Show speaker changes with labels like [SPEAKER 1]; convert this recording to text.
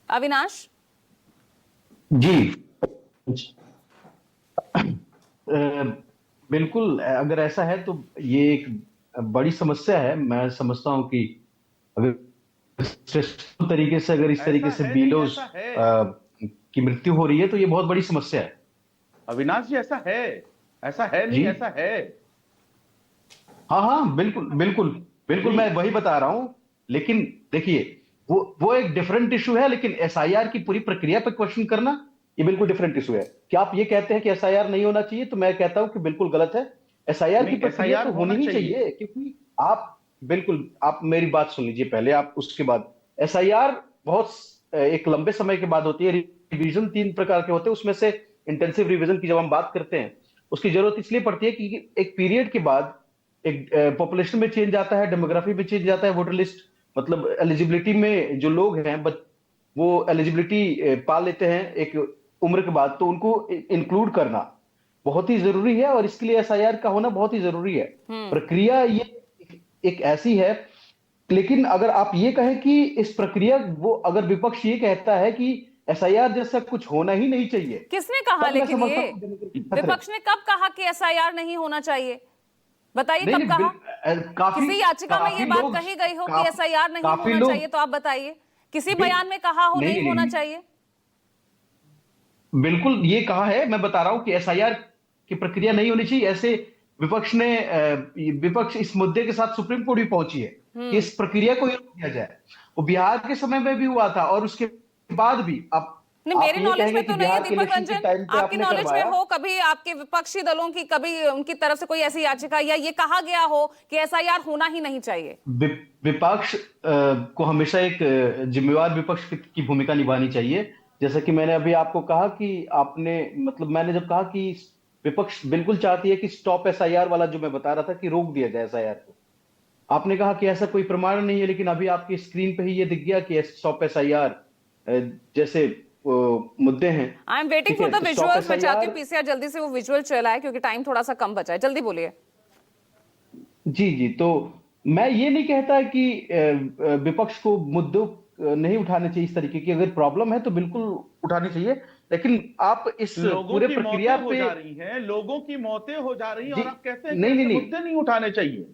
[SPEAKER 1] अविनाश
[SPEAKER 2] जी। बिल्कुल, अगर ऐसा है तो ये एक बड़ी समस्या है। मैं समझता हूं कि अगर स्ट्रेसफुल तरीके से, अगर इस तरीके
[SPEAKER 3] ऐसा
[SPEAKER 2] से
[SPEAKER 3] है नहीं,
[SPEAKER 2] बीलोज
[SPEAKER 3] ऐसा है
[SPEAKER 2] की मृत्यु हो रही है तो ये बहुत बड़ी समस्या है।
[SPEAKER 3] अविनाश जी, ऐसा है। ऐसा है नहीं,
[SPEAKER 2] जी,
[SPEAKER 3] ऐसा है।
[SPEAKER 2] हाँ हाँ, बिल्कुल बिल्कुल। बिल्कुल,
[SPEAKER 3] जी।
[SPEAKER 2] मैं वही बता रहा हूं। लेकिन देखिए, वो एक डिफरेंट इशू है, लेकिन एसआईआर की पूरी प्रक्रिया पर क्वेश्चन करना ये बिल्कुल डिफरेंट इशू है। क्या आप ये कहते हैं कि एसआईआर नहीं होना चाहिए? तो मैं कहता हूं कि बिल्कुल गलत है। एसआईआर की
[SPEAKER 3] नहीं,
[SPEAKER 2] प्रक्रिया
[SPEAKER 3] एसआईआर
[SPEAKER 2] तो होनी
[SPEAKER 3] होना
[SPEAKER 2] ही
[SPEAKER 3] चाहिए।
[SPEAKER 2] चाहिए, क्योंकि आप बिल्कुल, आप मेरी बात सुन लीजिए पहले, आप उसके बाद। एसआईआर बहुत एक लंबे समय के बाद होती है। रिवीजन 3 प्रकार के होते हैं, उसमें से इंटेंसिव रिवीजन की जब हम बात करते हैं, उसकी जरूरत इसलिए पड़ती है कि एक पीरियड के बाद एक पॉपुलेशन में चेंज आता है, डेमोग्राफी में चेंज आता है, वोटर लिस्ट मतलब एलिजिबिलिटी में जो लोग हैं वो एलिजिबिलिटी पा लेते हैं एक उम्र के बाद, तो उनको इंक्लूड करना बहुत ही जरूरी है, और इसके लिए एसआईआर का होना बहुत ही जरूरी है। प्रक्रिया ये एक ऐसी है। लेकिन अगर आप ये कहें कि इस प्रक्रिया, वो अगर विपक्ष ये कहता है कि एसआईआर जैसा कुछ होना ही नहीं चाहिए,
[SPEAKER 1] किसने कहा?
[SPEAKER 2] तब मैं
[SPEAKER 1] लेकिन
[SPEAKER 2] समझता
[SPEAKER 1] ये
[SPEAKER 2] हूँ कि डेमोक्रेसी खतरे।
[SPEAKER 1] विपक्ष ने कब कहा कि एसआईआर नहीं होना चाहिए? बताइए
[SPEAKER 2] नहीं
[SPEAKER 1] कब
[SPEAKER 2] नहीं,
[SPEAKER 1] कहा?
[SPEAKER 2] काफी
[SPEAKER 1] किसी याचिका में ये
[SPEAKER 2] काफी
[SPEAKER 1] बात
[SPEAKER 2] लोग,
[SPEAKER 1] कही गई हो कि
[SPEAKER 2] काफी
[SPEAKER 1] एसआईआर नहीं
[SPEAKER 2] काफी
[SPEAKER 1] होना
[SPEAKER 2] लोग
[SPEAKER 1] चाहिए? तो आप बताइए, किसी
[SPEAKER 2] बिल,
[SPEAKER 1] बयान में कहा हो
[SPEAKER 2] नहीं
[SPEAKER 1] नहीं
[SPEAKER 2] नहीं
[SPEAKER 1] होना
[SPEAKER 2] नहीं,
[SPEAKER 1] चाहिए?
[SPEAKER 2] बिल्कुल ये कहा है। मैं बता रहा हूं कि एसआईआर की प्रक्रिया नहीं होनी चाहिए। ऐसे विपक्ष इस मुद्दे के साथ सुप्रीम कोर्ट भी पहुंची है कि इस प्रक्रिया को ही रोक दिया जाए। वो बिहार के समय में भी हुआ था, और उसके बाद भी।
[SPEAKER 1] नहीं,
[SPEAKER 2] आप
[SPEAKER 1] मेरे
[SPEAKER 2] ये
[SPEAKER 1] नॉलेज
[SPEAKER 2] कहेंगे
[SPEAKER 1] में
[SPEAKER 2] कि
[SPEAKER 1] तो नहीं है
[SPEAKER 2] बिहार के
[SPEAKER 1] दीपक
[SPEAKER 2] इलेक्शन के
[SPEAKER 1] रंजन।
[SPEAKER 2] टाइम पे
[SPEAKER 1] आपकी
[SPEAKER 2] आपने
[SPEAKER 1] नॉलेज में
[SPEAKER 2] करवाया।
[SPEAKER 1] हो कभी आपके विपक्षी दलों की कभी उनकी तरफ से कोई ऐसी याचिका या ये कहा गया हो कि एसआईआर होना ही नहीं चाहिए?
[SPEAKER 2] विपक्ष को हमेशा एक जिम्मेवार विपक्ष की भूमिका निभानी चाहिए। जैसा कि मैंने अभी आपको कहा कि आपने, मतलब मैंने जब कहा कि विपक्ष बिल्कुल चाहती है कि स्टॉप एसआईआर वाला जो मैं बता रहा था कि रोक दिया जाए एसआईआर को, आपने कहा कि ऐसा कोई प्रमाण नहीं है। लेकिन अभी आपकी स्क्रीन पे ही ये दिख गया कि स्टॉप एसआईआर जैसे मुद्दे हैं।
[SPEAKER 1] आई एम वेटिंग
[SPEAKER 2] ठीक
[SPEAKER 1] फॉर
[SPEAKER 2] है,
[SPEAKER 1] द
[SPEAKER 2] तो स्टॉप
[SPEAKER 1] विजुअल्स। मैं चाहती हूँ
[SPEAKER 2] एसआईआर।
[SPEAKER 1] पीसीआर जल्दी से वो विजुअल चला है क्योंकि टाइम थोड़ा सा कम बचा है। जल्दी बोलिए।
[SPEAKER 2] जी जी, तो मैं ये नहीं कहता कि विपक्ष को मुद्दों नहीं उठाने चाहिए। इस तरीके की अगर प्रॉब्लम है तो बिल्कुल उठानी चाहिए, लेकिन आप इस
[SPEAKER 3] लोगों
[SPEAKER 2] पूरे
[SPEAKER 3] की मौतें
[SPEAKER 2] प्रक्रिया
[SPEAKER 3] हो
[SPEAKER 2] पे।
[SPEAKER 3] जा रही हैं, लोगों की मौतें हो जा रही हैं,
[SPEAKER 2] जी,
[SPEAKER 3] और आप कहते हैं कि
[SPEAKER 2] नहीं नहीं
[SPEAKER 3] ऐसे
[SPEAKER 2] नहीं,
[SPEAKER 3] मुद्दे नहीं उठाने चाहिए।